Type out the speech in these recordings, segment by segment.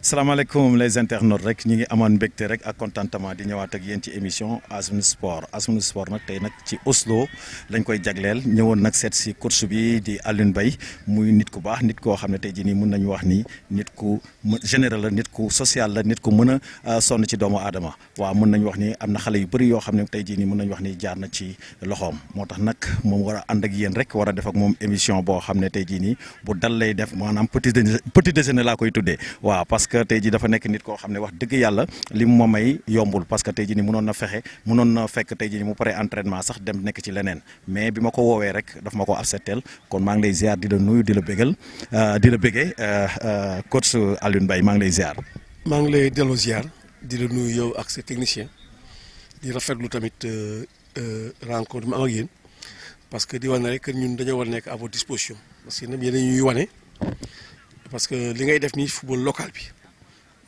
salaamaaleykum les internautes rek ñi ngi amoon mbégte rek ak contentement di ñëwaat ak yéen ci émission Asmin Sport nag tey nag ci Oslo lañ koy jagleel ñëwoon nag seet si coach bi di Alioune Mbaye muy nit ku baax nit koo xam ne tey jii nii mun nañu wax ni nit ku général la nit ku social la nit ku mën a sonn ci doomu aadama waaw mun nañu wax ni am na xale yu bëri yoo xam ne tey jii nii mun nañu wax ni jaar na ci loxoom moo tax nag moom war a ànd ak yéen rek war a def ak moom émission boo xam ne tey jii nii bu dal lay def maanaam petit déjeuner laa koy tuddee waaw parce que tey jii dafa nekk nit koo xam ne wax dëgg yàlla li mu ma may yombul parce que tey jii ni mënoon na fekk tey jii ni mu pare entraînement sax dem nekk ci leneen mais bi ma ko woowee rek daf ma ko acceptel kon maa ngi lay ziar di la nuyu di la bëggee coach Alioune Mbaye maa ngi lay ziar. maa ngi lay delloo ziar di la nuyu yow ak sa technicien di rafetlu tamit rencontre bi ma am ak yéen parce que di wane rek ñun dañoo war a nekk à votre disposition parce que yéen ñuy wane parce que li ngay def nii football local bi.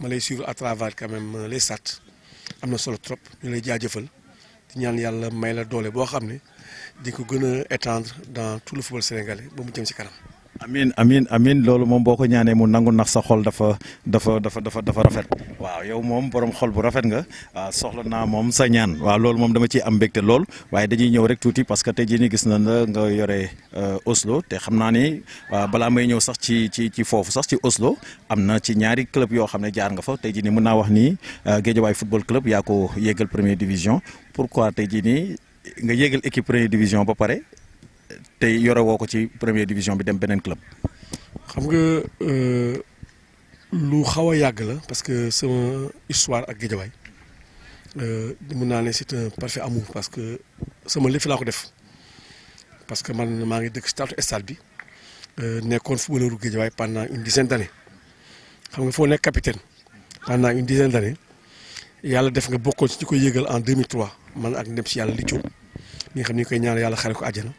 ma lay suivre à travers quand même les stats am na solo trop ñu lay jaajëfal di ñaan yàlla may la doole boo xam ne di ko gën a étendre dans tout le football sénégalais ba mu jëm ci kanam. amiin loolu moom boo ko ñaanee mu nangu ndax sa xol dafa rafet waaw yow moom borom xol bu rafet nga soxla naa moom sa ñaan waaw loolu moom dama ciy am mbégte lool waaye dañuy ñëw rek tuuti parce que tey jii nii gis na la nga yore Oslo te xam naa ni balaa may ñëw sax ci foofu sax ci Oslo am na ci ñaari club yoo xam ne jaar nga fa tey jii nii mën naa wax ni Guédiawaye football club yaa ko yéegal première division pourquoi tey jii nii nga yéegal équipe première division ba pare. tey yore woo ko ci première division bi dem beneen club. xam nga lu xaw a yàgg la parce que sama histoire ak Guédiawaye mun naa ne c'est un parfait amour parce que sama lépp laa ko def parce que man maa ngi dëkk ci taatu stade bi nekkoon footballeur Guédiawaye pendant une dizaine d'années xam nga foo nekk capitaine pendant une dizaine d'années yàlla def nga bokkoon ci ñu koy yëgal en 2003 man ak ndem ci yàlla li coow ñi nga xam ni koy ñaanal yàlla xare ko àjjana.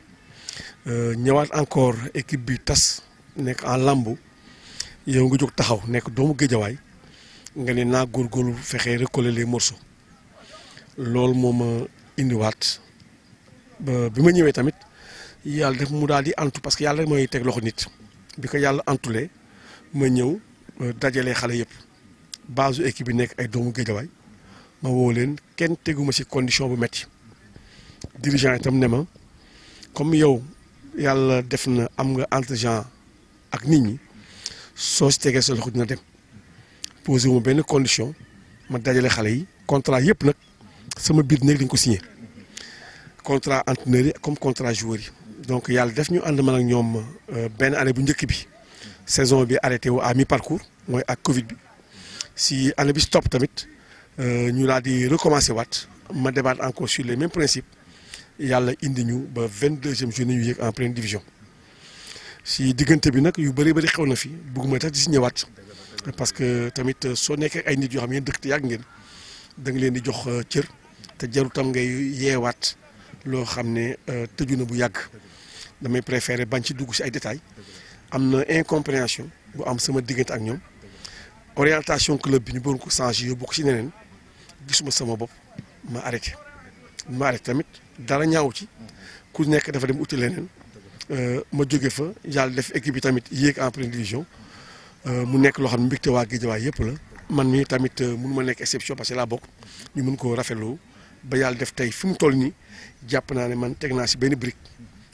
ñëwaat encore équipe bi tas nekk en lambu yow nga jóg taxaw nekk doomu Guédiawaye nga ne naa góorgóorlu fexe recoller les morceaux loolu moo ma indiwaat ba bi ma ñëwee tamit yàlla def mu daal di antu parce que yàlla mooy teg loxo nit bi ko yàlla antulee ma ñëw dajalee xale yëpp base équipe bi nekk ay doomu Guédiawaye ma woo leen kenn teguma ci condition bu metti dirigeant itam ne ma comme yow yàlla def na am nga entre-gens ak nit ñi soo si tegee sa loxo dina dem posé wu ma benn condition ma dajale xale yi contrat yëpp nag sama biir néeg dañ ko signé contrat entraîneur yi comme contrat joueur yi donc yàlla def ñu ànd man ak ñoom benn année bu njëkk bi saison bi arrêté wu à mi-parcours mooy ak Covid bi si année bi stop tamit ñu daal di recommencer waat ma débat encore sur les mêmes principes. yàlla indi ñu ba 22e journée ñu yéeg en première division si diggante bi nag yu bëri xew na fi bëgguma tax di si ñëwaat parce que tamit soo nekkee ay nit yoo xam ne dëkk te yàgg ngeen da nga leen di jox cër te jaru tam ngay yeewaat loo xam ne tëju na bu yàgg damay préférer bañ ci dugg si ay détails am na incompréhension bu am sama diggante ak ñoom orientation club bi ñu bëggoon ko changer yóbbu ko si neneen gisuma sama bopp ma arrêté tamit. dara ñaaw ci ku nekk dafa dem uti leneen ma jóge fa yàlla def équipe bi tamit yéeg en première division mu nekk loo xam ne mbégte waa Guédiawaye yëpp la man mi tamit mënu ma nekk exception parce que laa bokk ñu mën koo rafetlu ba yàlla def tey fi mu toll nii jàpp naa ne man teg naa si benn brique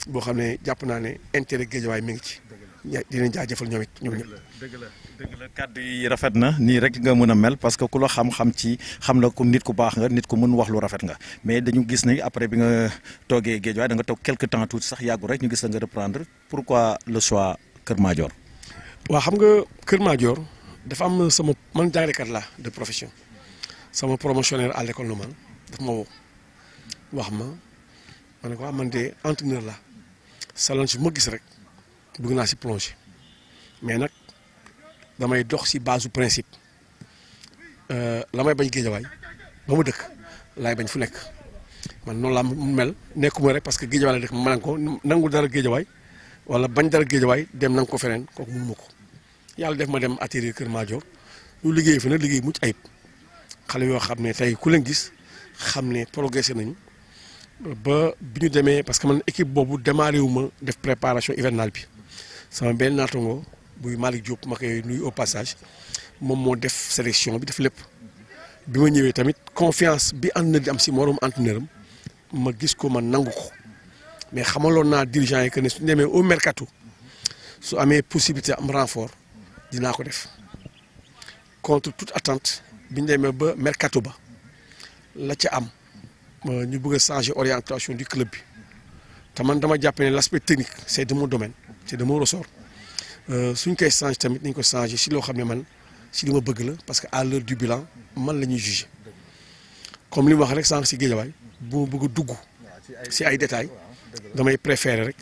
boo xam ne jàpp naa ne intérêt Guédiawaye mi ngi ci dinañ jaajëfal ñoom ñëpp. dëgg la kàddu yi rafet na nii rek nga mën a mel parce que ku la xam la ku nit ku baax nga nit ku mën wax lu rafet nga mais dañu gis ne après bi nga toogee Guédiawaye da nga toog quelque temps tuuti sax yàggu rek ñu gis la nga reprendre pourquoi le choix Kër Madior. waaw xam nga Kër Madior dafa am sama man jàngalekat la de profession sama promotionnaire à l'école normale daf ma woo wax ma ne ko man de entraîneur la salon si ma gis rek bëgg naa si plonger mais nag. damay dox ci base principe la may bañ Guédiawaye ba mu dëkk laay bañ fu nekk man noonu laa mel nekkuma rek parce que Guédiawaye la dëkk ma ko nangu dara Guédiawaye wala bañ dara Guédiawaye dem nanga ko feneen kooku mënuma ko yàlla def ma dem atterrir Kër Madior ñu liggéey fi nag liggéey mucc ayib xale yoo xam ne tey ku leen gis xam ne progressé nañu ba bi ñu demee parce que man équipe boobu démarré wu ma def préparation hivernale bi sama benn naatango buy Malick Diop ma koy nuyu au passage moom moo def sélection bi def lépp bi ma ñëwee tamit confiance bi ànd na di am si moroom entraîneur am ma gis ko ma nangu ko mais xamaloon naa dirigeant yi que ne suñu demee au mercato su amee possibilité am renfort dinaa ko def contre toute attente bi ñu demee ba mercato ba la ca am ñu bëgg a changer orientation du club bi te man dama jàpp ne l' aspect technique c' est de mon domaine c' est de mon ressort suñ koy changer tamit nañ ko changer si loo xam ne man si li ma bëgg la parce que à l'heure du bilan man la ñuy juger comme li mu wax rek sànq si Guédiawaye bu ma bëgg a dugg si ay détails damay préférer rek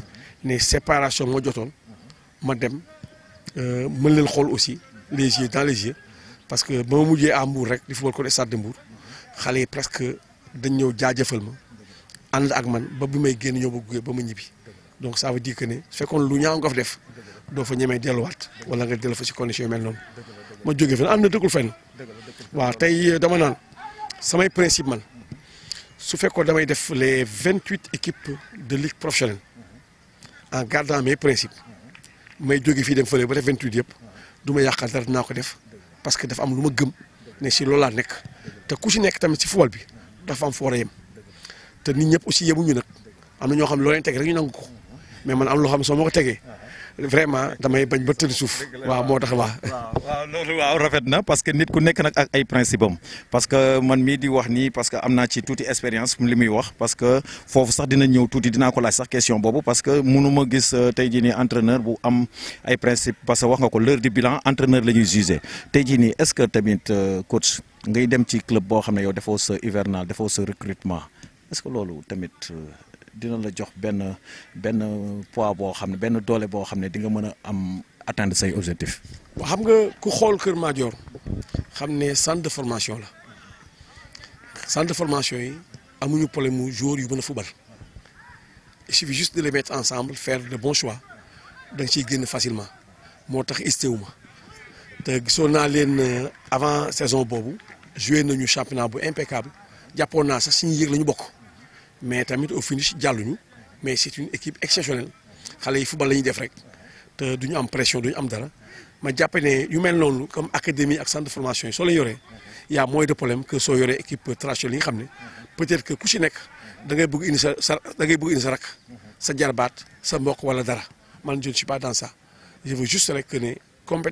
ne séparation moo jotoon ma dem mën leen xool aussi les yeux dans les yeux parce que ba ma mujjee à Mbour rek di football ko stade de Mbour xale yi presque dañ ñëw jaajëfal ma ànd ak man ba bi may génn ñëw ba gunge ba ma ñibbi donc ça veut dire que ne su fekkoon lu ñaaw nga fa def doo fa ñemee delluwaat wala nga dellu fa si condition yu mel noonu ma jógee fenn am na dëkkul fenn waaw tey dama naan samay principe man su fekkoon damay def les 28 équipes de ligue professionnelle en gardant mes principes may jóge fii dem fële ba def 28 yëpp du ma yàqal dara dinaa ko def parce que dafa am lu ma gëm ne si loolu laa nekk te ku si nekk tamit si football bi dafa am fu war a yem te nit ñëpp aussi yemuñu nag am na ñoo xam ne loo leen teg rek ñu nangu ko mais man am loo xam ne soo ma ko tegee vraiment damay bañ ba tëdd suuf waaw moo tax waaw loolu waaw rafet na parce que nit ku nekk nag ak ay principe am parce que man mii di wax nii parce que am naa ci tuuti expérience li muy wax parce que foofu sax dina ñëw tuuti dinaa ko laaj sax question boobu parce que mënuma gis tey jii nii entraîneur bu am ay principe parce que wax nga ko l'heure du bilan entraîneur la ñuy jugé tey jii nii est-ce que tamit coach ngay dem ci club boo xam ne yow defoo sa hivernal defoo sa recrutement est-ce que loolu tamit dina la jox benn poids boo xam ne benn doole boo xam ne di nga mën a am atteindre say objectifs. xam nga ku xool Kër Madior xam ne centre de formation la centre de formation yi amuñu problème mu joueurs yu mën a fubal il suffit juste de les mettre ensemble faire de bons choix da nga ciy génn facilement moo tax istewu ma te gisoon naa leen avant saison boobu joué nañu championnat bu impeccable jàppoon naa sax si ñu yëg la ñu bokk. mais tamit au finish jàlluñu mais c'est une équipe exceptionnelle xale yi football la ñuy def rek te duñu am pression duñu am dara ma jàpp ne yu mel noonu comme académie ak centre de formation yi soo leen yoree y a moins de problème que soo yoree équipe traditionnelle yi nga xam ne peut-être que ku ci nekk da ngay bëgg indi sa rak sa jarbaat sa mbokk wala dara man je ne suis pas dans ça je veux juste rek que ne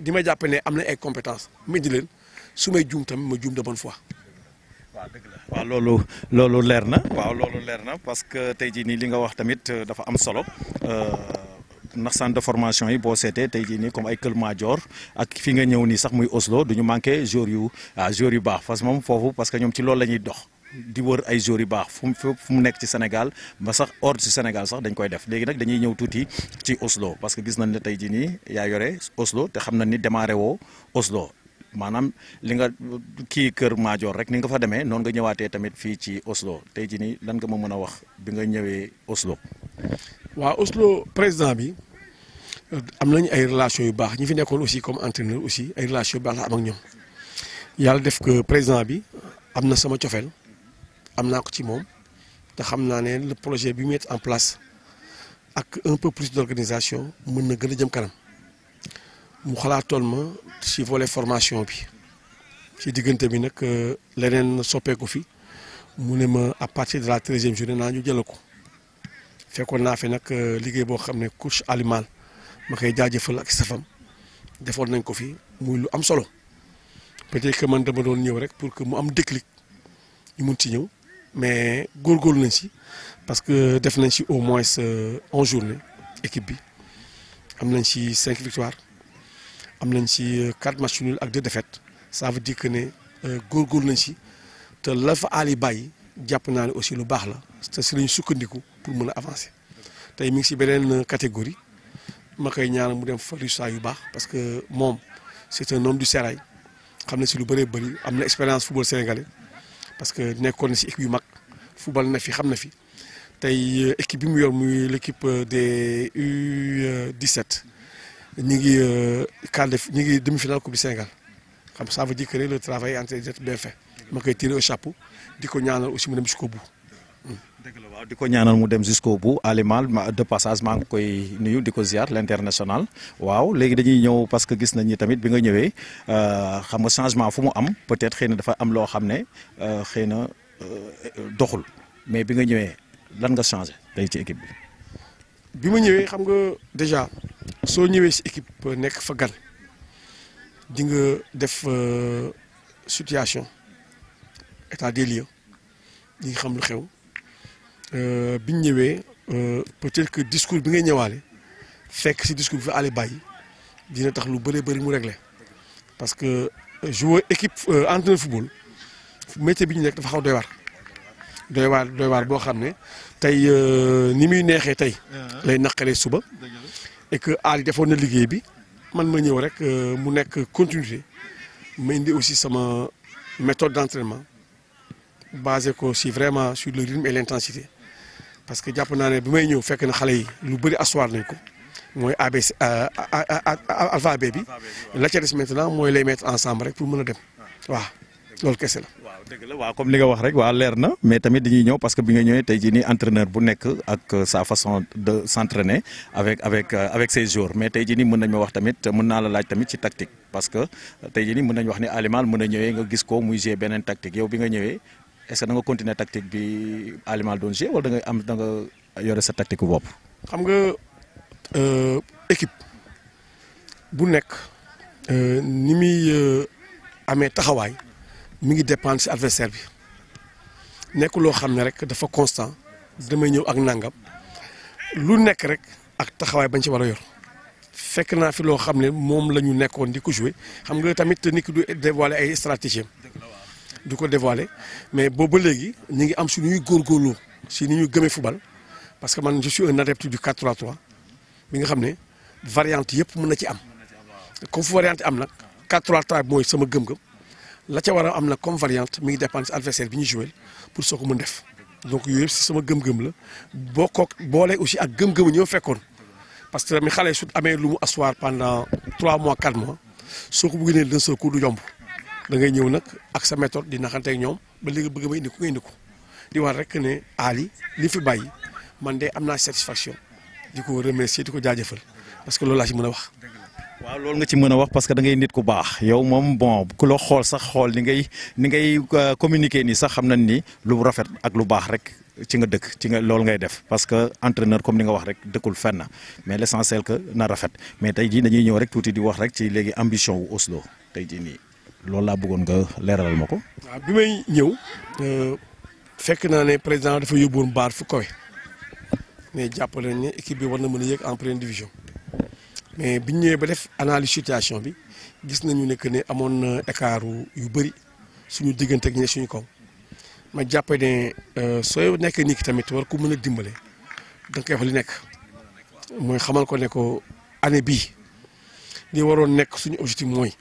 di ma jàpp ne am na ay compétences ma di leen su may juum tamit ma juum de bonne foi. waaw dëgg la waaw loolu leer na waaw loolu leer na parce que tey jii nii li nga wax tamit dafa am solo ndax centre de formation yi boo seetee tey jii nii comme ay Kër Madior ak fi nga ñëw nii sax muy Oslo du ñu manqué joueurs yu baax parce que moom foofu parce que ñoom ci loolu la ñuy dox di wër ay joueurs yu baax fu mu nekk ci Sénégal ba sax hors ci Sénégal sax dañ koy def léegi nag dañuy ñëw tuuti ci Oslo parce que gis nañ ne tey jii nii yaa yore Oslo te xam nañ ni démarré woo Oslo. maanaam li nga kii Kër Madior rek ni nga fa demee noonu nga ñëwaatee tamit fii ci Oslo tey jii nii lan nga ma mën a wax bi nga ñëwee Oslo. waaw Oslo président bi am nañu ay relations yu baax ñi fi nekkoon aussi comme entraîneur aussi ay relations yu baax la am ak ñoom yàlla def que président bi am na sama cofeel am naa ko ci moom te xam naa ne le projet bi mettre en place ak un peu plus d'organisation mën na gën a jëm kanam. mu xalaatoon ma ci volet formation bi ci diggante bi nag leneen soppeeku fi mu ne ma à partir de la 13e journée naa ñu jëla ko fekkoon naa fi nag liggéey boo xam ne coach Alimal ma koy jaajëfal ak safam defoon nañ ko fi muy lu am solo peut-être que man dama doon ñëw rek pour que mu am déclic ñu mun ci ñëw mais góorgóorlu nañ si parce que def nañ si au moins 11 journées équipe bi am nañ si 5 victoires. am nañ ci 4 matchs nuls ak 2 défaites ça veut dire que ne góorgóorlu nañ ci te la fa Ali bàyyi jàpp naa ne aussi lu baax la te si lañu sukkandiku pour mën a avancer tey mi ngi si beneen catégorie ma koy ñaan mu dem fa résultat yu baax parce que moom c'est un homme du sérail xam na si lu bëree bëri am na expérience football sénégalais parce que nekkoon na si équipe yu mag football na fi xam na fi tey équipe bi mu yor muy l'équipe des U17 ñu ngi quart de ñu ngi demi-finale coupe du Sénégal xam ça veut dire que le travail est en train d'être bien fait ma koy tirer au chapeau di ko ñaanal aussi mu dem jusqu'au bout. dëgg la waaw di ko ñaanal mu dem jusqu'au bout Ali Mal de passage maa ngi koy nuyu di ko ziar l'international waaw léegi dañuy ñëw parce que gis nañ ni tamit bi nga ñëwee xam nga changement fu mu am peut-être xëy na dafa am loo xam ne xëy na doxul mais bi nga ñëwee lan nga changé tey ci équipe bi. bi ma ñëwee xam nga déjà soo ñëwee si équipe nekk fa gan di nga def situation état des lieux di nga xam lu xew bi ñu ñëwee peut-être que discours bi ngay ñëwaale fekk si discours bi fa Ali bàyyi dina tax lu bëree bëri mu réglé parce que joueur équipe entraîneur football métier bi ñu nekk dafa xaw doy waar boo xam ne tey ni muy neexee tey lay naqaree suba et que Ali defoon na liggéey bi man ma ñëw rek mu nekk continuité ma indi aussi sama méthode d'entraînement basé ko si vraiment sur le rythme et l'intensité parce que jàpp naa ne bi may ñëw fekk na xale yi lu bëri asseoir nañ ko mooy ABC alphabet bi la ca des maintenant mooy lay mettre ensemble rek pour mën a dem waaw loolu kese la. waaw dëgg la waaw comme li nga wax rek waaw leer na mais tamit dañuy ñëw parce que bi nga ñëwee tey jii nii entraîneur bu nekk ak sa façon de s'entraîner avec ses joueurs mais tey jii nii mën nañ ma wax tamit mën naa la laaj tamit ci tactique parce que tey jii nii mën nañ wax ni Ali Mal mën na ñëwee nga gis ko muy jouer beneen tactique yow bi nga ñëwee est-ce que da nga continuer tactique bi Ali Mal doon jouer wala da nga yore sa tactique bopp. xam nga équipe bu nekk ni muy amee taxawaay. mi ngi dépendre ci adversaire bi nekk loo xam ne rek dafa constant damay ñëw ak nangam lu nekk rek ak taxawaay bañ ci war a yor fekk naa fi loo xam ne moom la ñu nekkoon di ko jouer xam nga tamit nit ki du dévoiler ay stratégie du ko dévoiler mais boobu ba léegi ñu ngi am si nu ñuy góorgóorloo si ni ñu gëmee football parce que man je suis un adepte du 4-3-3 bi nga xam ne variante yëpp mën na ci am comme fu variante am nag 4-3-3 mooy sama gëm-gëm. la ca war a am na comme variante mi ngi dépendre si adversaire bi ñu joué pour soo ko mën def donc yooyu yëpp si sama gëm-gëm la boo ko boolee aussi ak gëm-gëm ñoo fekkoon parce que mi xale su amee lu mu asseoir pendant 3 mois 4 mois soo ko bëggee ne d'un seul coup du yomb da ngay ñëw nag ak sa méthode di naxanteeg ñoom ba léegi bëgg ma indi ko nga indi ko di wax rek ne Ali li fi bàyyi man de am naa satisfaction di ko remercier di ko jaajëfal parce que loolu laa ci mën a wax. waaw loolu nga ci mën a wax parce que da ngay nit ku baax yow moom bon ku la xool sax xool ni ngay communiquer nii sax xam nañ ni lu rafet ak lu baax rek ci nga dëkk ci nga loolu ngay def parce que entraîneur comme ni nga wax rek dëkkul fenn mais l'essentiel que na rafet mais tey jii dañuy ñëw rek tuuti di wax rek ci léegi ambition wu Oslo tey jii nii loolu laa bëggoon nga leeralal ma ko. waaw bi may ñëw fekk naa ne président dafa yóbbuwoon baar fu kawe mais jàpp nañ ne équipe bi war na mën a yëg en première division. mais biñ ñëwee ba def analyse situation bi gis nañu ne que ne amoon na écart yu bëri suñu diggante ak ñi suñu kaw ma jàpp ne sooy nekk nii ki tamit war ko mën a dimbale da nga koy wax li nekk mooy xamal ko ne ko année bii li waroon nekk suñu objectif mooy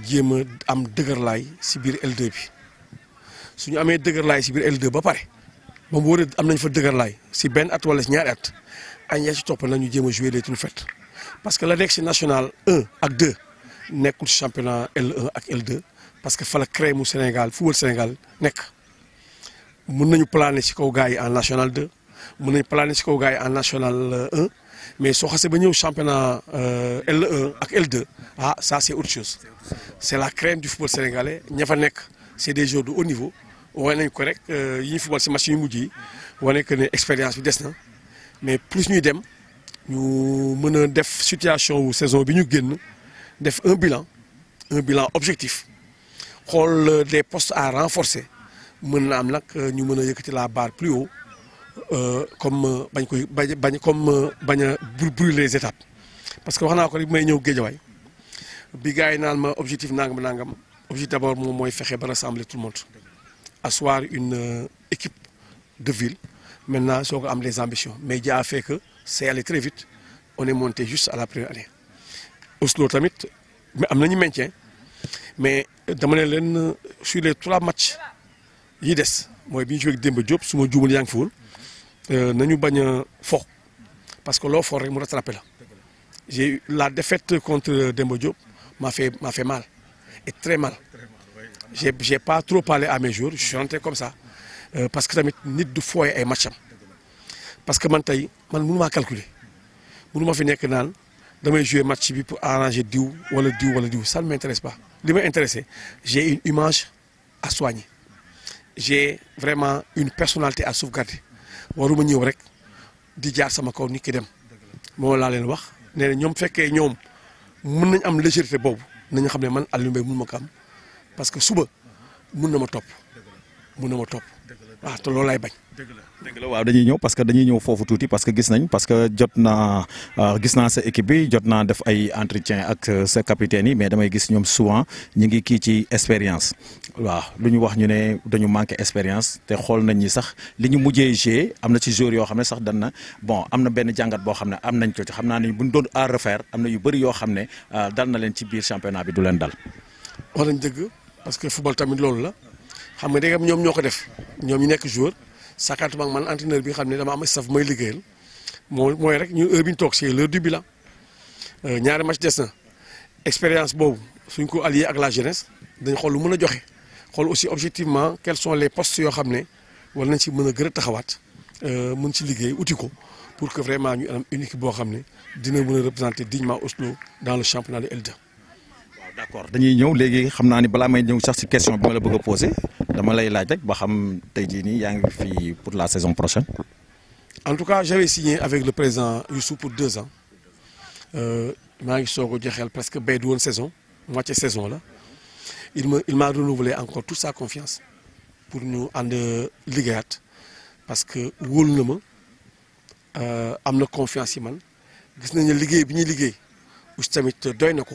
jéem a am dëgërlaay si biir L2 bi suñu amee dëgërlaay si biir L2 ba pare ba mu war a am nañ fa dëgërlaay si benn at wala si ñaari at añ yaa ci topp nañu jéem a jouer les troupes parce que la nekk si national 1 ak 2 nekkul si championnat L1 ak L2 parce que fa la créé mu Sénégal football Sénégal nekk mun nañu planer si kaw gars yi en national 2 mun nañu planer si kaw gars yi en national 1 mais soo xasee ba ñëw championnat L1 ak L2 ah ça c'est autre chose c'est la crème du football sénégalais ña fa nekk c'est des joueurs de haut niveau wane nañu ko rek yi ñu football si match yu mujj yi wane que ne expérience bi des na mais plus ñuy dem ñu mën a def situation wu saison bi ñu génn def un bilan objectif xool des postes à renforcer mën na am nag ñu mën a yëkkati la barre plus haut comme bañ a brûler les étapes parce que wax naa ko rek may ñëw Guédiawaye bi gars yi naan ma objectif nangam objectif d'abord moom mooy fexe ba rassembler tout le monde asseoir une équipe de ville maintenant soo ko am les ambitions mais Dia a fait que c'est allé très vite on est monté juste à la première année Oslo tamit mais am nañu maintien mais dama ne leen sur les 3 matchs yi des mooy bi ñu joué ak Demba Diop su ma juumul yaa ngi fi woon nañu bañ a fo parce que loo for rek mu rattrapé la j'ai eu la défaite contre Demba Diop m'a fait mal et très mal. J'ai pas trop parlé à mes joueurs, je suis rentré comme ça. Parce que tamit nit du fooye ay matcham. Parce que man mënu maa calculer mënu ma fi nekk naan damay jouer match bi pour arranger diw wala diw wala diw, ça ne m'intéresse pas. Li ma intéressé, j'ai une image à soigner. J'ai vraiment une personnalité à sauvegarder. Waruma ñëw rek di jaar sama kaw nit ki dem. Moo laa leen wax nee na ñoom fekkee ñoom mën nañ am légèreté boobu nañu xam ne man Aliou Mbaye mënu ma ko am parce que suba mën na ma topp waaw te loolu lay bañ. dëgg la waaw dañuy ñëw parce que dañuy ñëw foofu tuuti parce que gis que jot naa sa équipe bi jot naa def ay entretien ak sa capitaine yi mais damay gis ñoom souvent ñu ngi kii ci expérience. waaw lu ñu wax ñu ne dañu manqué expérience te xool nañ ñi sax li ñu mujjee jouer am na ci joueurs yoo xam ne sax dan na bon am na benn jàngat boo xam ne am nañ ko ci xam naa ne bu ñu doon à refaire am na yu bëri yoo xam ne dal na leen ci biir championnat bi du leen dal. wax nañ dëgg parce que football tamit loolu la xam nga dégg ñoom ñoo ko def ñoom ñu nekk joueur sakatuma man entraîneur bi nga xam ne dama am staff may liggéeyal mooy rek ñu heure bi ñu toog c'est l'heure du bilan ñaari match des na expérience boobu suñ ko allié ak la jeunesse dañ xool lu mën a joxe xool aussi objectivement quels sont les postes yoo xam ne war nañ ci mën a gën a taxawaat mën ci liggéey uti ko pour que vraiment ñu am une équipe boo xam ne dina mën a représenter dignement Oslo dans le championnat de L2. D'accord dañuy ñëw léegi xam naa ni balaa may ñëw sax ci question bi ma la bëgg a poser dama lay laaj rek ba xam tey jii nii yaa ngi fii pour la saison prochaine. En tout cas j'avais signé avec le président Youssou pour 2 ans maa ngi soog a joxeel presque bay du woon saison moitié saison la il m'a renouvelé encore toute sa confiance pour ñu ànd liggéeyaat parce que wóolu na ma am na confiance yi man gis nañu liggéey bi ñuy liggéey aussi tamit doy na ko.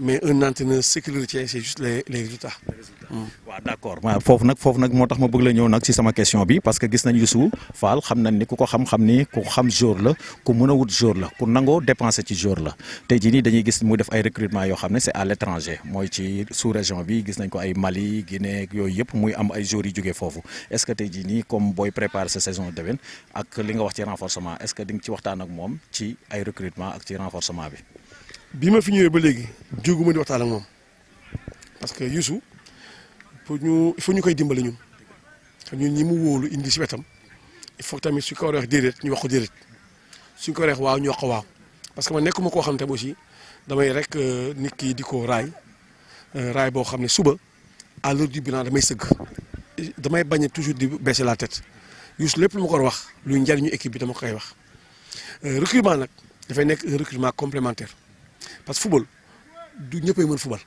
Mais un entraîneur ce qui le retient c'est juste les résultats. waaw d'accord foofu nag moo tax ma bëgg la ñëw nag ci sama question bi parce que gis nañ Youssouf Fall xam nañ ni ku ko xam ni ku xam joueur la ku mën a wut joueur la ku nangoo dépenser ci joueur la tey jii nii dañuy gis muy def ay recrutement yoo xam ne c'est à l'étranger mooy ci sous-région bi gis nañ ko ay Mali Guinée yooyu yëpp muy am ay joueurs yu jógee foofu est-ce que tey jii nii comme booy préparer sa saison déwén ak li nga wax ci renforcement est-ce que di nga ci waxtaan ak moom ci ay recrutement ak ci renforcement bi. bi ma fi ñëwee ba léegi jóguma di waxtaan ak moom parce que Youssou il faut ñu koy dimbali ñun ñi mu wóolu indi si wetam il faut tamit su ko war a wax déedéet ñu wax ko déedéet suñ ko war a wax waaw ñu wax ko waaw parce que man nekkuma koo xam te aussi damay rek nit ki di ko raay boo xam ne suba à l'heure du bilan damay sëgg damay bañ toujours di baisser la tête Youssou lépp lu ma ko war a wax luy njariñu équipe bi dama koy wax recrutement nag dafay nekk un recrutement complémentaire. Parce que football du ñëppay mën football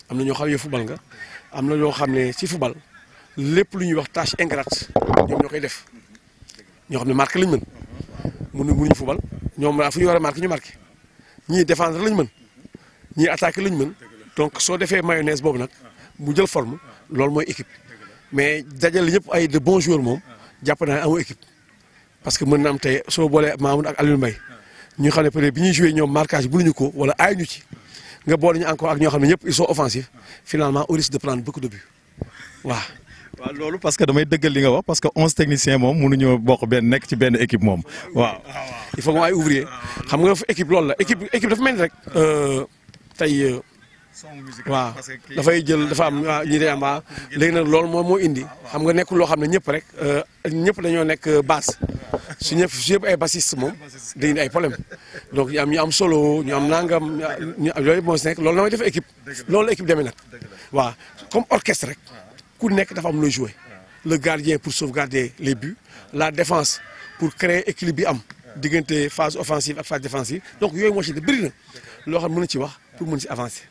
am na ñoo xam ne football nga am na ñoo xam ne ci football lépp lu ñuy wax tâche ingrate ñoom ñoo koy def ñoo xam ne marqué lañ mën mënuñu football ñoom fu ñu war a marqué ñu marqué ñii défendre lañ mën ñii attaquer lañ mën donc soo defee mayonnaise boobu nag mu jël forme loolu mooy équipe mais dajale ñëpp ay de bons joueurs moom jàpp naa ne amoo équipe parce que mën na am tey soo boolee Mamoud ak Aliou Mbaye ñu xam ne peut-être bi ñuy joué ñoom marquage bu ñu ko wala aay ñu ci nga boole ñu encore ak ñoo xam ne ñëpp ils sont offensifs finalement au risque de prendre beaucoup de buts waaw. waaw loolu parce que damay dëggal li nga wax parce que 11 techniciens moom mënuñoo bokk benn nekk ci benn équipe moom waaw. il faut que ay ouvrier xam nga équipe loolu la équipe dafa mel ni rek tey. waaw dafay jël dafa am ñi day am léegi nag loolu moom moo indi xam nga nekkul loo xam ne ñëpp rek ñëpp dañoo nekk base. su ñëpp ay bassiste moom day indi ay problème donc ñu am solo ñu am nangam ñu yooyu moo si nekk loolu la may def équipe loolu la équipe demee nag waaw comme orchestre rek ku nekk dafa am looy jouer le gardien pour sauvegarder les buts la défense pour créer équilibre bi am diggante phase offensive ak phase défensive donc yooyu moo ci de bëri na loo xam ne mën na ci wax pour mën ci avancer.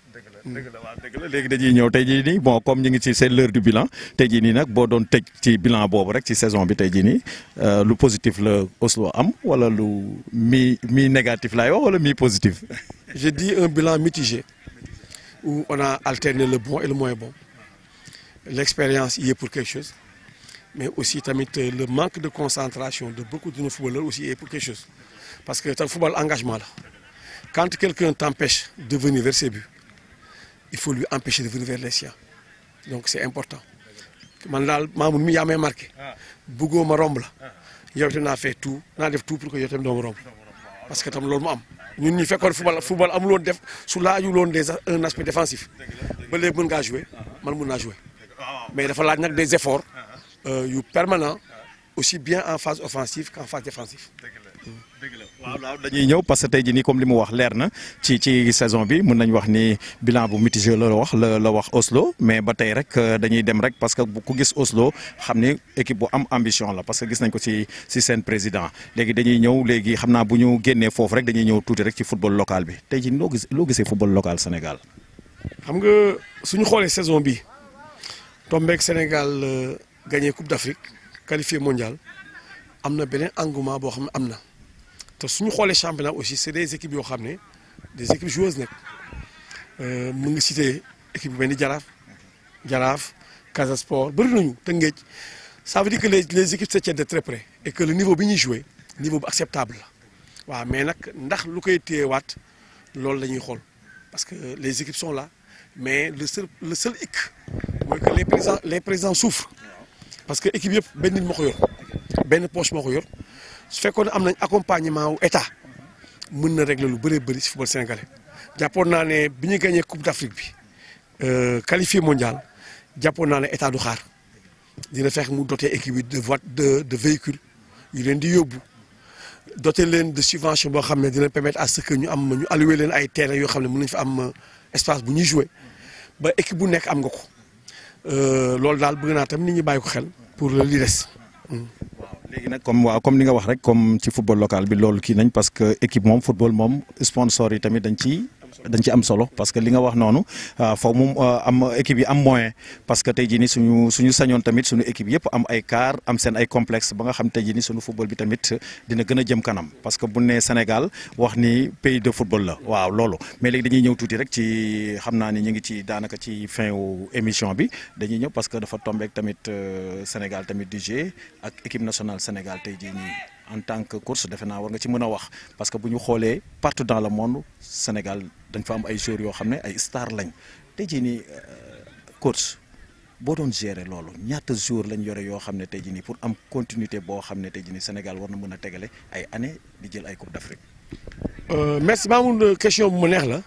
dëgg la waaw dëgg la léegi dañuy ñëw tey jii nii bon comme ñu ngi ci c'est l'heure du bilan tey jii nii nag boo doon tëj ci bilan boobu rek ci saison bi tey jii nii lu positif la Oslo am wala lu mi négatif laay wax wala mi positif. Je dis un bilan mitigé où on a alterné le bon et le moins bon l'expérience y est pour quelque chose mais aussi tamit le manque de concentration de beaucoup de nos footballeurs aussi y est pour quelque chose parce que le football engagement la quand quelqu'un t'empêche de venir vers ses buts il faut lui empêcher de venir vers les siens donc c'est important man daal Mamoud mi yaa may marqué bëggoo ma romb la yow itam naa def tout pour que yow itam doo ma romb parce que tam loolu mu am ñun ñi fekkoon football amul woon def su laajul woon un aspect défensif ba léegi mën ngaa jouer man mën naa jouer mais dafa laaj nag des efforts yu permanents aussi bien en phase offensive qu'en phase défensive. waaw dañuy ñëw parce que tey jii nii comme li mu wax leer na ci saison bi mën nañ wax ni bilan bu mitigé la wax Oslo mais ba tey rek dañuy dem rek parce que ku gis Oslo xam ni équipe bu am ambition la parce que gis nañ ko ci seen président léegi dañuy ñëw léegi xam naa bu ñu génnee foofu rek dañuy ñëw tuuti rek ci football local bi tey jii loo gisee football local Sénégal. xam nga suñu xoolee saison bi tombeek Sénégal gagné Coupe d'Afrique qualifié mondial am na beneen engouement boo xam ne am na. te suñu xoolee championnat aussi c'est des équipes yoo xam ne des équipes joueuses nekk mu ngi cité équipe bu mel ni Jaraaf Casa Sport bëri nañu Tëngéej ça veut dire que les équipes se tiennent de très près et que le niveau bi ñuy joué niveau bu acceptable la waaw mais nag ndax lu koy téyewaat loolu la ñuy xool parce que les équipes sont là mais le seul hic mooy que les présidents souffrent parce que équipe yëpp benn nit moo ko yor benn poche moo ko yor. su fekkoon am nañ accompagnement wu état mën na régler lu bëree bëri ci football sénégalais jàppoon naa ne bi ñu gagné coupe d'Afrique bi qualifié mondial jàppoon naa ne état du xaar dina fekk mu doté équipe bi de véhicules yu leen di yóbbu doté leen de subvention boo xam ne dina permettre à ce que ñu alloué leen ay terrain yoo xam ne mën nañu fa am espace bu ñuy jouer ba équipe bu nekk am nga ko loolu daal bëgg naa tam nit ñi bàyyi ko xel pour li des. léegi nag comme ni nga wax rek comme ci football local bi loolu kii nañ parce que équipe moom football moom sponsor yi tamit dañ ci am solo parce que li nga wax noonu foofu moom am équipe yi am moyen parce que tey jii ni suñu sañoon tamit suñu équipe yëpp am ay car am seen ay complexe ba nga xam tey jii ni suñu football bi tamit dina gën a jëm kanam parce que bu nee Sénégal wax ni pays de football la waaw loolu mais léegi dañuy ñëw tuuti rek ci xam naa ni ñu ngi ci daanaka ci fin wu émission bi dañuy ñëw parce que dafa tombeek tamit Sénégal tamit di jouer ak équipe nationale Sénégal tey jii nii en tant que coach defe naa war nga ci mën a wax parce que bu ñu xoolee partout dans le monde Sénégal dañ fa am ay joueurs yoo xam ne ay stars lañ tey jii nii coach boo doon gérer loolu ñaata joueurs lañ yore yoo xam ne tey jii nii pour am continuité boo xam ne tey jii nii Sénégal war na mën a tegale ay années di jël ay Coupe d'Afrique. merci Mamoun question bu mu neex la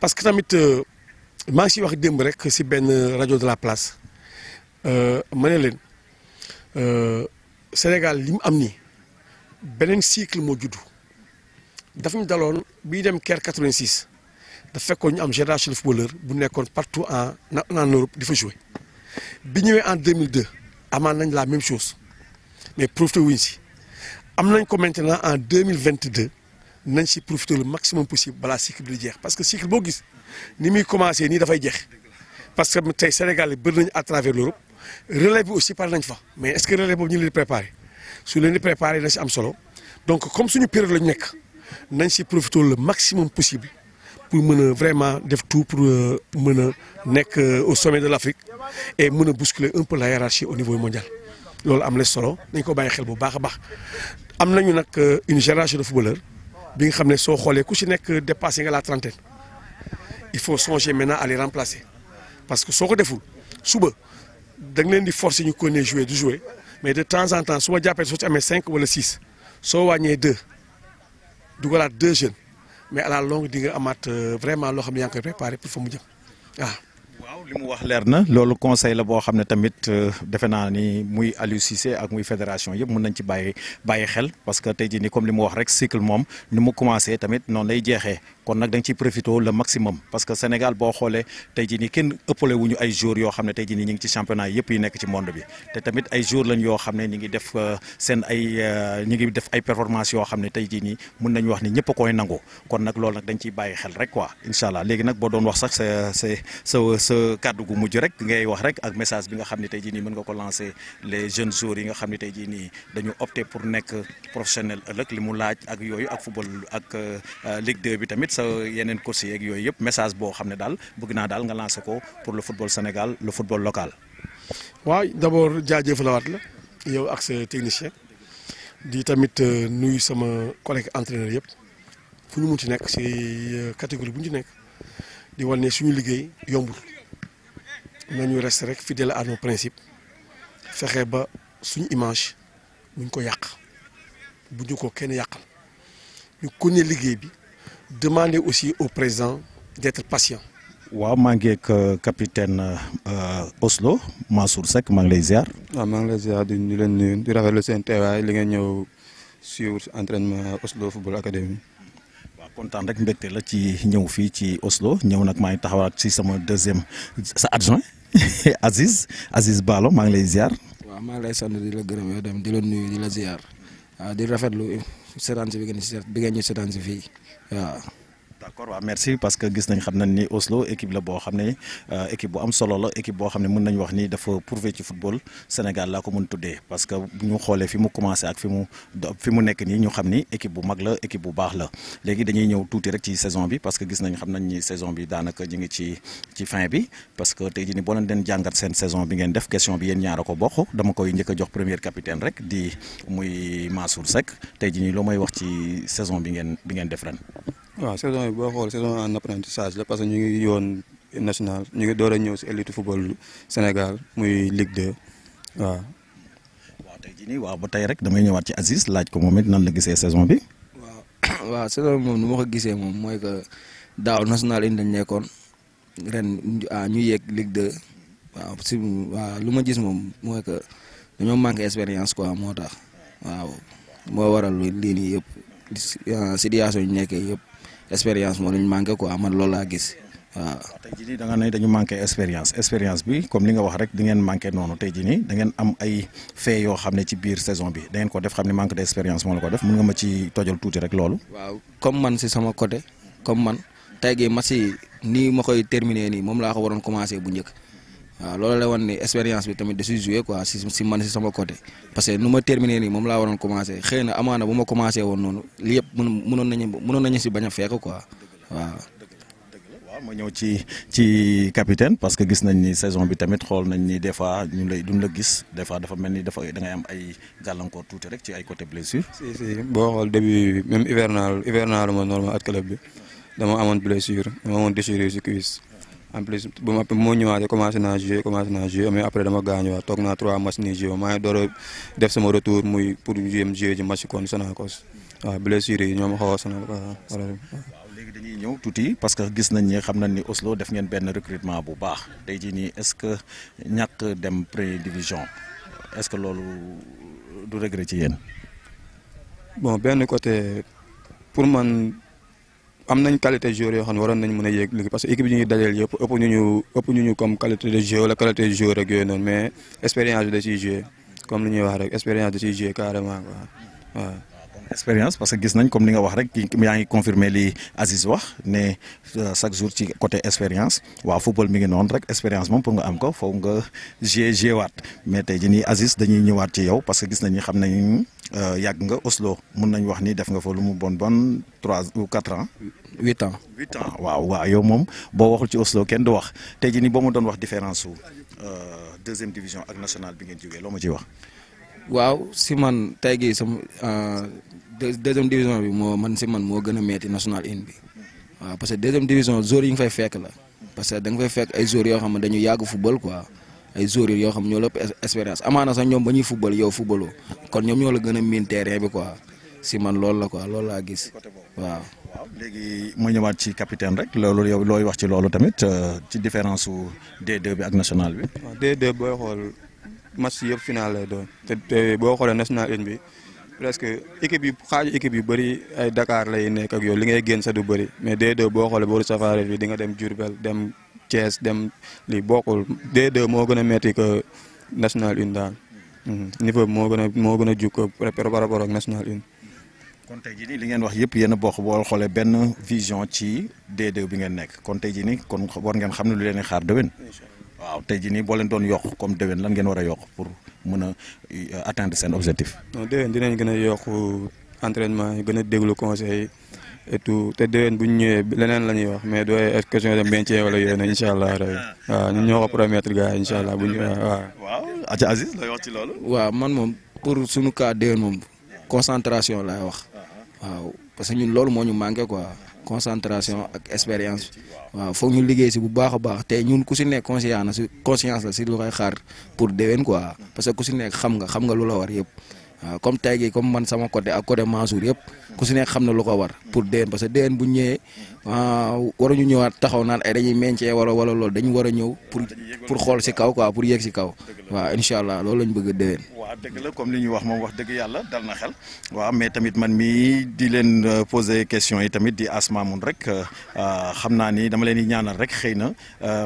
parce que tamit maa ngi siy wax démb rek si benn rajo de la place ma ne leen Sénégal li mu am nii. beneen cycle moo juddu dafa ñu daloon bii dem Caire 86 dafa fekkoon ñu am génération de footballeur bu nekkoon partout en Europe di fa jouer bi ñëwee en 2002 amaan nañ la même chose mais profité wuñ si am nañ ko maintenant en 2022 nañ si profité le maximum possible balaa cycle bi di jeex parce que cycle boo gis ni muy commencé nii dafay jeex parce que tey Sénégal yi bëri nañ à travers l'Europe relève bi aussi pare nañ fa mais est-ce que relève boobu ñu leen di préparé su leen di préparé na si am solo donc comme suñu période lañu nekk nañ si profité le maximum possible pour mën a vraiment def tout pour mën a nekk au sommet de l'Afrique et mën a bousculer un peu la hiérarchie au niveau mondial loolu am na solo nañ ko bàyyi xel bu baax a baax am nañu nag une génération de footballeurs bi nga xam ne soo xoolee ku si nekk dépassé nga la trentaine il faut songer maintenant à les remplacer parce que soo ko deful suba da nga leen di forcer ñu continuer jouer du jouer mais de temps en temps su ma jàppee soo ci amee 5 wala 6 soo wàññee 2 dugalaat 2 jeunes mais à la longue di nga amaat vraiment loo xam ne yaa ngi koy préparé pour fa mu jëm waaw. waaw li mu wax leer na loolu conseil la boo xam ne tamit defe naa ni muy Aliou Cissé ak muy fédération yëpp mën nañ ci bàyyi xel parce que tey jii nii comme li mu wax rek cycle moom ni mu commencé tamit noonu lay jeexee kon nag da nga ciy profité le maximum parce que Sénégal boo xoolee tey jii nii kenn ëppale wuñu ay joueurs yoo xam ne tey jii nii ñu ngi ci championnat yëpp yi nekk ci monde bi te tamit ay joueurs lañ yoo xam ne ñi ngi def ay performances yoo xam ne tey jii nii mën nañu wax ni ñëpp a koy nangu kon nag loolu nag dañ ciy bàyyi xel rek quoi incha allah léegi nag boo doon wax sax sa kàddu gu mujj rek ngay wax rek ak message bi nga xam ne tey jii nii mën nga ko lancer les jeunes joueurs yi nga xam ne tey jii nii dañu opté pour nekk professionnel ëllëg li mu laaj ak yooyu ak football ak Ligue 2 bi tamit sa yeneen courses yeeg yooyu yëpp message boo xam ne daal bëgg naa daal nga lancer ko pour le football Sénégal le football local. waaw d'abord jaajëfalawaat la yow ak sa technicien di tamit nuyu sama collègue entraîneur yëpp fu ñu mun ci nekk si catégorie bu ñu ci nekk di wane ne suñu liggéey yombul. nañu rester rek fidèle à nos principes fexe ba suñu image buñ ko yàq bu ñu ko kenn yàqal ñu continuer liggéey bi demander aussi au président d'être patient. waaw maa ngi ak capitaine Oslo Mansour Seck maa ngi lay ziar. waaw maa ngi lay ziar di leen nuyu di rafetlu seen teewaay li ngeen ñëw suivre entraînement Oslo Football Academy. waaw kontaan rek mbégte la ci ñëw fii ci Oslo ñëw nag maa ngi taxaw ak ci sama deuxième sa adjoint Aziz Ballo maa ngi lay ziar. waaw maa ngi lay sant di la gërëm yow dem di la nuyu di la ziar waaw di rafetlu seetaan si bi ngeen ñu seetaan si fii waaw. d'accord waaw merci parce que gis nañ xam nañ ni Oslo équipe la boo xam ne équipe bu am solo la équipe boo xam ne mën nañ wax ni dafa prouvé ci football Sénégal laa ko mën tuddee parce que bu ñu xoolee fi mu commencé ak fi mu nekk nii ñu xam ni équipe bu mag la équipe bu baax la léegi dañuy ñëw tuuti rek ci saison bi parce que gis nañ xam nañ ni saison bi daanaka ñu ngi ci fin bi parce que tey jii ni boo leen den jàngat seen saison bi ngeen def question bi yéen ñaar a ko bokk dama koy njëkk a jox premier capitaine rek di muy Mansour Seck tey jii nii loo may wax ci saison bi ngeen def ren. waaw saison bi boo xool saison en apprentissage la parce que ñu ngi yoon national ñu ngi door a ñëw si élite football Sénégal muy Ligue 2 waaw. waaw tey jii nii waaw ba tey rek damay ñëwaat ci Aziz laaj ko moom it nan la gisee saison bi. waaw saison bi moom nu ma ko gisee moom mooy que daaw national indi dañ nekkoon ren ñu yéeg Ligue 2 waaw lu ma gis moom mooy que dañoo manqué expérience quoi moo tax waaw moo waral lii nii yëpp situation yi ñu nekkee yëpp. expérience moo lañ manqué quoi man loolu laa gis waaw. tey jii nii da nga ne dañu manqué expérience bi comme li nga wax rek di ngeen manqué noonu tey jii nii da ngeen am ay fait yoo xam ne ci biir saison bi da ngeen ko def xam ne manque d' expérience moo la ko def mën nga ma ci tojal tuuti rek loolu. waaw comme man si sama côté comme man tey jii match yi nii ma koy terminer nii moom laa ko waroon commencé bu njëkk waaw loolu la woon ni expérience bi tamit da siy joué quoi si man si sama côté parce que nu ma terminer nii moom laa waroon commencé xëy na amaana bu ma commencé woon noonu li yëpp mënoon nañu si bañ a fekk quoi waaw. waaw ma ñëw ci capitaine parce que gis nañ ni saison bi tamit xool nañ ni des fois duñ la gis des fois dafa mel ni da ngay am ay gàllankoor tuuti rek ci ay côté blessure. si boo xool début même hivernal ma normal ak club bi dama amoon blessure dama amoon déchirure si cuisse. en plus bu ma ñëwaatee commencé naa jouer mais après dama gaañuwaat toog naa 3 matchs nii joué maa ngi door a def sama retour muy pour jouer ji match kon Sonacos waaw blessure yi ñoo ma xaw a sonal waaw léegi dañuy ñëw tuuti parce que gis nañ ni xam nañ ni Oslo def ngeen benn recrutement bu baax tey jii nii est-ce que ñàkk dem première division est-ce que loolu du regret ci yéen. bon benn côté pour man. am nañ qualité de joueur yoo xam ne waroon nañ mën a yéeg liggéey parce que équipe yi ñuy dajeel yëpp ëpp ñu comme qualité de jeu wala qualité de joueur ak yooyu noonu mais expérience bi da ciy joué comme li ñuy wax rek expérience da ciy joué carrément quoi waaw. expérience parce que gis nañ comme li nga wax rek yaa ngi confirmer li Aziz wax ne chaque jour ci côté expérience waaw football mi ngi noonu rek expérience moom pour nga am ko foog nga joué waat mais tey jii nii Aziz dañuy ñëwaat ci yow parce que gis nañ xam nañ yàgg nga Oslo mun nañ wax ni def nga fa lu mu bon 3 ou 4 ans. 8 ans. 8 ans waaw yow moom boo waxul ci Oslo kenn du wax tey jii nii boo ma doon wax différence su deuxième division ak national bi ngeen jógee loo ma ciy wax. waaw si man tey jii sama deuxième division bi moo gën a metti national in bi waaw parce que deuxième division joueurs yi nga fay fekk la parce que da nga fay fekk ay joueurs yoo xam ne dañu yàgg football quoi ay joueurs yoo xam ñoo la ëpp expérience amaana sax ñoom ba ñuy football yow footballoo kon ñoom ñoo la gën a miin terrain bi quoi si man loolu la quoi loolu laa gis waaw. léegi ma ñëwaat ci capitaine rek loolu yow looy wax ci loolu tamit ci différence su D2 bi ak national bi. waaw D2 booy xool match yëpp final lay doon te boo xoolee national in bi presque xaaju équipe yu bëri ay Dakar lay nekk ak yow li ngay génn sa du bëri mais D2 boo xoolee booru safari bi di nga dem Diourbel dem Thiès dem lii bokkul D2 moo gën a metti que national une daal niveau bi moo gën a jug par rapport ak national une. kon tey jii nii li ngeen wax yëpp yéen a bokk boo xoolee benn vision ci D2 bi ngeen nekk kon tey jii nii kon war ngeen xam ne lu leen di xaar déwén. waaw tey jii nii boo leen doon yokk comme déwén lan ngeen war a yokk pour mën a atteindre seen objectif. non déwén dinañ gën a yokk entraînement yi gën a déglu conseil et tout te déwén bu ñu ñëwee leneen la ñuy wax mais dooy question de maintien wala yooyu nag incha allah rabi waaw ñun ñoo ko promettre gars yi incha allah bu ñu waaw Aja Aziz lay wax ci loolu. waaw man moom pour suñu cas déwén moom concentration laay wax waaw parce que ñun loolu moo ñu manqué quoi concentration ak expérience waaw foog ñu liggéey si bu baax a baax te ñun ku si nekk conscience la si lu koy xaar pour déwén quoi parce que ku si nekk xam nga lu la war yëpp waaw comme tey gi comme man sama côté ak côté Mansour yëpp ku si nekk xam na lu ko war pour déwén parce que déwén bu ñëwee waruñu ñëwaat taxaw naan ay dañuy meñcee wala loolu dañu war a ñëw pour xool si kaw quoi pour yéeg si kaw waaw incha allah loolu lañ bëgg a déwén. waaw dëgg la comme li ñuy wax moom wax dëgg yàlla dal na xel waaw mais tamit man mii di leen poser question yi tamit di Asma mun rek xam naa ni dama leen di ñaanal rek xëy na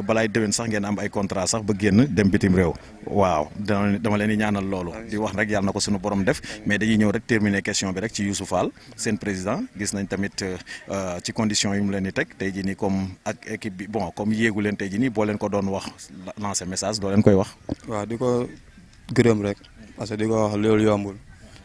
balaay déwén sax ngeen am ay contrat sax ba génn dem bitim réew waaw dama leen di ñaanal loolu di wax rek yàlla na ko suñu borom def mais dañuy ñëw rek terminer question bi rek ci Youssouf Fall seen président gis nañ tamit ci condition yi mu leen di teg tey jii nii comme ak équipe bi bon comme yéegu leen tey jii nii boo leen ko doon wax lancer message doo leen koy wax. waaw di ko gërëm rek parce que di ko wax loolu yombul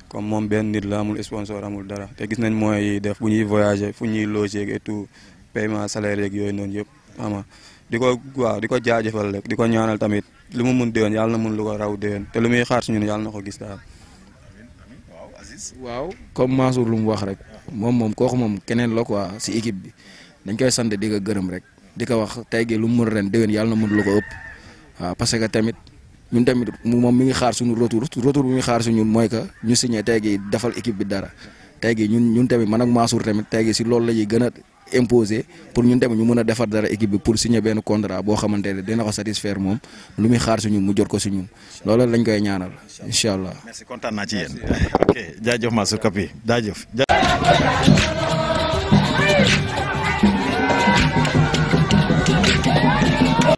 comme moom benn nit la amul sponsor amul dara te gis nañ mooy yi def bu ñuy voyager fu ñuy loger et tout paiement salaire yeeg yooyu noonu yëpp ama di ko waaw di ko jaajëfal rek di ko ñaanal tamit lu mu mun déwén yàlla na mun lu ko raw déwén te lu muy xaar si ñun yàlla na ko gis daal. waaw comme Mansour lu mu wax rek moom kooku moom keneen la quoi si équipe bi dañ koy sant di ko gërëm rek di ko wax tey gi lu mu mën ren déwén yàlla na mën lu ko ëpp waaw parce que tamit ñun tamit moom mi ngi xaar suñu retour bi muy xaar suñu mooy que ñu signé tey gi defal équipe bi dara tey gi ñun tamit man ak Mansour tamit tey gi si loolu la ñuy gën a imposer pour ñun tamit ñu mën a defar dara équipe bi pour signer benn contrat boo xamante ne dina ko satisfaire moom lu muy xaar si ñun mu jot ko si ñun loolu lañ koy ñaanal incha allah. merci kontaan naa ci yéen ok jaajëf Mansour Kapi jaajëf.